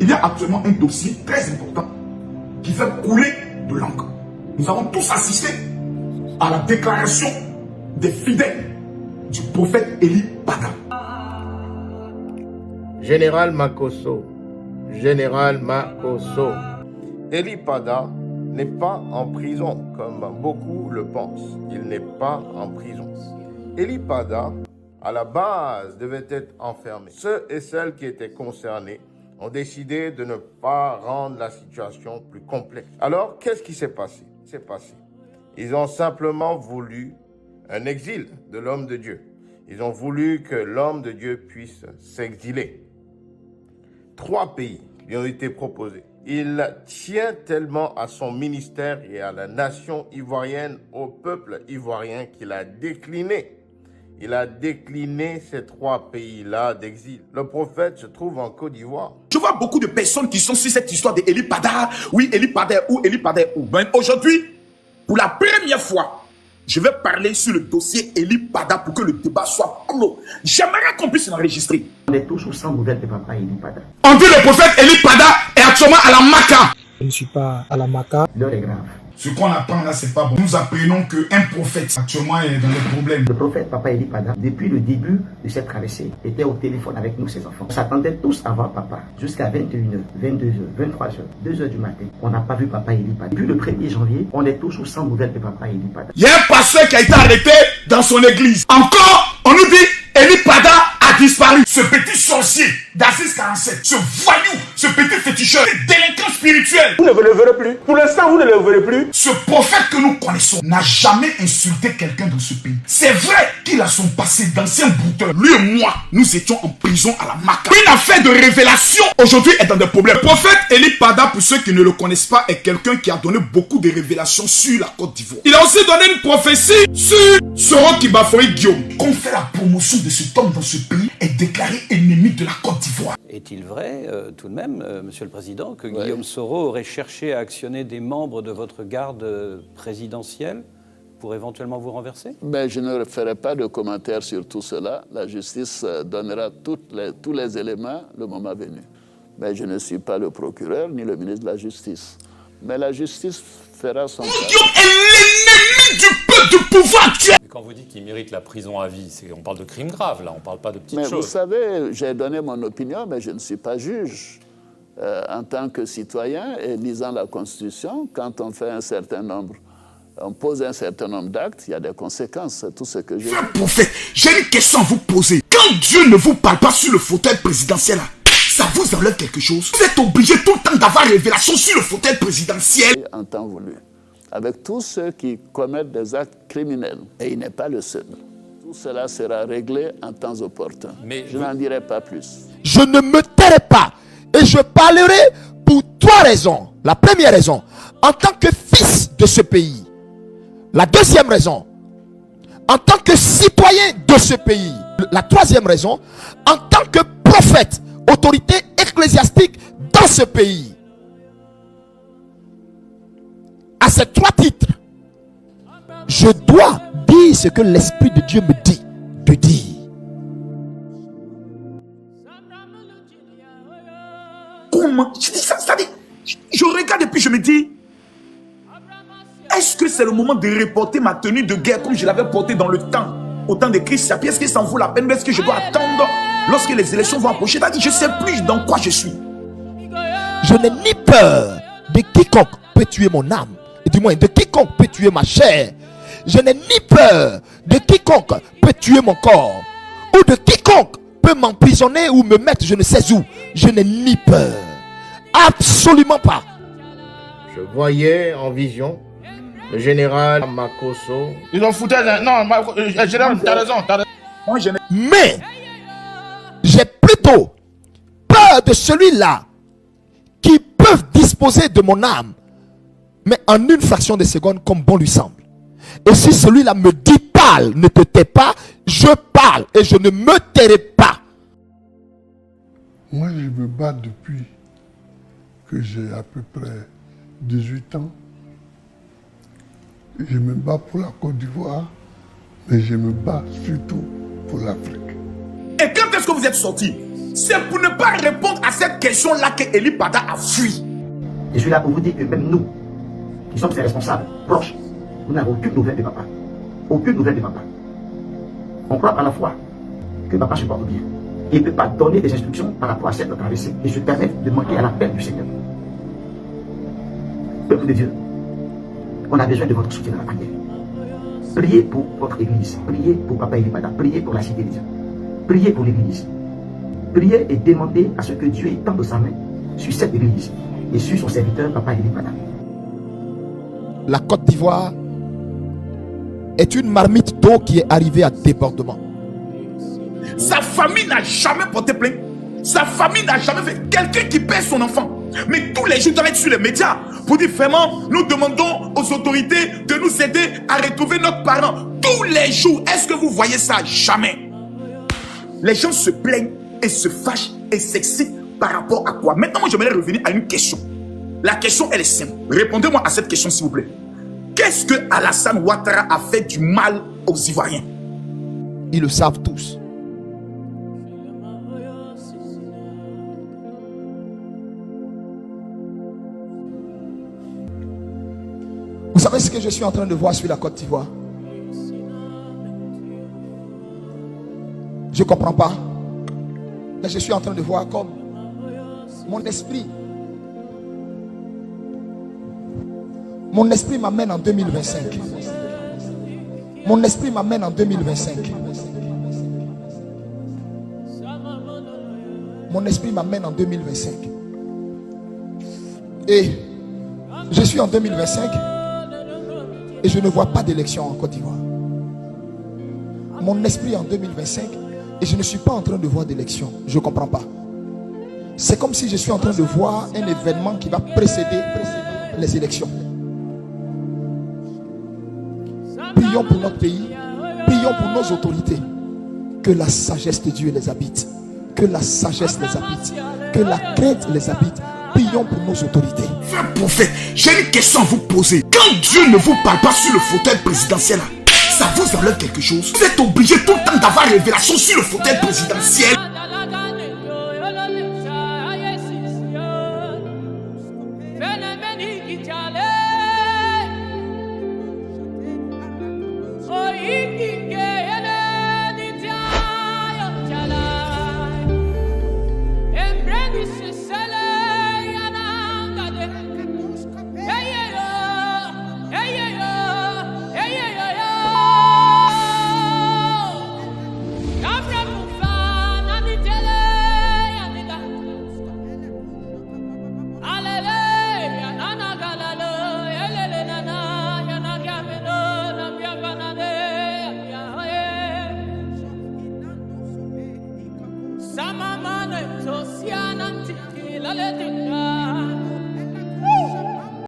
Il y a actuellement un dossier très important qui fait couler de l'encre. Nous avons tous assisté à la déclaration des fidèles du prophète Eli Pada. Général Makosso, Eli Pada n'est pas en prison comme beaucoup le pensent. Il n'est pas en prison. Eli Pada, à la base, devait être enfermé. Ceux et celles qui étaient concernés ont décidé de ne pas rendre la situation plus complexe. Alors, qu'est-ce qui s'est passé? Ils ont simplement voulu un exil de l'homme de Dieu. Ils ont voulu que l'homme de Dieu puisse s'exiler. 3 pays lui ont été proposés. Il tient tellement à son ministère et à la nation ivoirienne, au peuple ivoirien, qu'il a décliné. Il a décliné ces 3 pays-là d'exil. Le prophète se trouve en Côte d'Ivoire. Je vois beaucoup de personnes qui sont sur cette histoire de Eli Pada. Oui, Eli Pada est où? Eli Pada est où? Ben, aujourd'hui, pour la première fois, je vais parler sur le dossier Eli Pada pour que le débat soit clos. J'aimerais qu'on puisse l'enregistrer. On est toujours sans nouvelles de papa Eli Pada. On dit le prophète Eli Pada est actuellement à la Maka. Je ne suis pas à la Maka. L'heure est grave. Ce qu'on apprend là, c'est pas bon. Nous apprenons qu'un prophète actuellement est dans les problèmes. Le prophète papa Eli Pada, depuis le début de cette traversée, était au téléphone avec nous, ses enfants. On s'attendait tous à voir papa jusqu'à 21h, 22h, 23h, 2h du matin. On n'a pas vu papa Eli Pada. Depuis le 1er janvier, on est toujours sans nouvelles de papa Eli Pada. Il y a un pasteur qui a été arrêté dans son église. Encore, on nous dit Eli Pada a disparu. Ce petit sorcier d'Aziz 47, ce voyou, ce petit féticheur, ce délinquant spirituel. Vous ne le verrez plus. Pour l'instant, vous ne le verrez plus. Ce prophète que nous connaissons n'a jamais insulté quelqu'un dans ce pays. C'est vrai qu'il a son passé d'ancien brouteur. Lui et moi, nous étions en prison à la Maka. Une affaire de révélation aujourd'hui est dans des problèmes. Le prophète Eli Pada, pour ceux qui ne le connaissent pas, est quelqu'un qui a donné beaucoup de révélations sur la Côte d'Ivoire. Il a aussi donné une prophétie sur Soro Kibafoy Guillaume. Qu'on fait la promotion de cet homme dans ce pays est déclaré ennemi de la Côte d'Ivoire. Est-il vrai, tout de même, Monsieur le Président, que Guillaume Soro aurait cherché à actionner des membres de votre garde présidentielle pour éventuellement vous renverser? Mais je ne ferai pas de commentaires sur tout cela. La justice donnera tous les éléments le moment venu. Mais je ne suis pas le procureur ni le ministre de la Justice. Mais la justice fera son travail. Guillaume est l'ennemi du peuple, du pouvoir actuel. Quand vous dites qu'il mérite la prison à vie, on parle de crimes graves, là, on ne parle pas de petites choses. Mais vous savez, j'ai donné mon opinion, mais je ne suis pas juge. En tant que citoyen et lisant la Constitution, quand on fait un certain nombre, on pose un certain nombre d'actes, il y a des conséquences, c'est tout ce que j'ai dit. Prophète, j'ai une question à vous poser. Quand Dieu ne vous parle pas sur le fauteuil présidentiel, ça vous enlève quelque chose? Vous êtes obligé tout le temps d'avoir révélation sur le fauteuil présidentiel. En temps voulu, avec tous ceux qui commettent des actes criminels, et il n'est pas le seul. Tout cela sera réglé en temps opportun. Mais je n'en dirai pas plus. Je ne me tairai pas et je parlerai pour 3 raisons. La première raison, en tant que fils de ce pays. La deuxième raison, en tant que citoyen de ce pays. La troisième raison, en tant que prophète, autorité ecclésiastique dans ce pays. À ces 3 titres, je dois dire ce que l'Esprit de Dieu me dit de dire. Comment? Ça dit, je regarde et puis je me dis, est-ce que c'est le moment de reporter ma tenue de guerre comme je l'avais portée dans le temps, au temps de Christ? Est-ce que ça en vaut la peine ou est-ce que je dois attendre lorsque les élections vont approcher? Je ne sais plus dans quoi je suis. Je n'ai ni peur de quiconque peut tuer mon âme, et du moins de quiconque peut tuer ma chair. Je n'ai ni peur de quiconque peut tuer mon corps, ou de quiconque peut m'emprisonner ou me mettre je ne sais où. Je n'ai ni peur. Absolument pas. Je voyais en vision le général Makosso. Ils ont foutu... Non, général, t'as raison. Moi, mais j'ai plutôt peur de celui-là qui peut disposer de mon âme, mais en une fraction de seconde comme bon lui semble. Et si celui-là me dit parle, ne te tais pas, je parle et je ne me tairai pas. Moi, je me bats depuis que j'ai à peu près 18 ans. Je me bats pour la Côte d'Ivoire, mais je me bats surtout pour l'Afrique. Et quand est-ce que vous êtes sorti? C'est pour ne pas répondre à cette question-là que Eli Pada a fui. Je suis là pour vous dire que même nous, qui sommes ses responsables, proches, nous n'avons aucune nouvelle de papa. Aucune nouvelle de papa. On croit à la fois que papa se porte bien. Il ne peut pas donner des instructions par rapport à cette traversée et se permettre de manquer à l'appel du Seigneur. Peuple de Dieu, on a besoin de votre soutien dans la prière. Priez pour votre église. Priez pour papa Eli Pada. Priez pour la cité de Dieu. Priez pour l'église. Priez et demandez à ce que Dieu étende sa main sur cette église et sur son serviteur papa Eli Pada. La Côte d'Ivoire est une marmite d'eau qui est arrivée à débordement. Sa famille n'a jamais porté plainte. Sa famille n'a jamais fait. Quelqu'un qui perd son enfant. Mais tous les jours, doivent être sur les médias pour dire vraiment, nous demandons aux autorités de nous aider à retrouver notre parent. Tous les jours. Est-ce que vous voyez ça? Jamais. Les gens se plaignent et se fâchent et s'excitent par rapport à quoi? Maintenant, moi, j'aimerais revenir à une question. La question, elle est simple. Répondez-moi à cette question, s'il vous plaît. Qu'est-ce que Alassane Ouattara a fait du mal aux Ivoiriens? Ils le savent tous. Vous savez ce que je suis en train de voir sur la Côte d'Ivoire? Je ne comprends pas. Mais je suis en train de voir comme mon esprit m'amène en 2025. Mon esprit m'amène en 2025. Mon esprit m'amène en 2025. Et je suis en 2025 et je ne vois pas d'élection en Côte d'Ivoire. Mon esprit en 2025 et je ne suis pas en train de voir d'élection. Je ne comprends pas. C'est comme si je suis en train de voir un événement qui va précéder les élections. Prions pour notre pays, prions pour nos autorités. Que la sagesse de Dieu les habite. Que la sagesse les habite. Que la crainte les habite. Prions pour nos autorités. Frère prophète, j'ai une question à vous poser. Quand Dieu ne vous parle pas sur le fauteuil présidentiel, ça vous enlève quelque chose? Vous êtes obligé tout le temps d'avoir révélation sur le fauteuil présidentiel. Sama mane, so siananti, la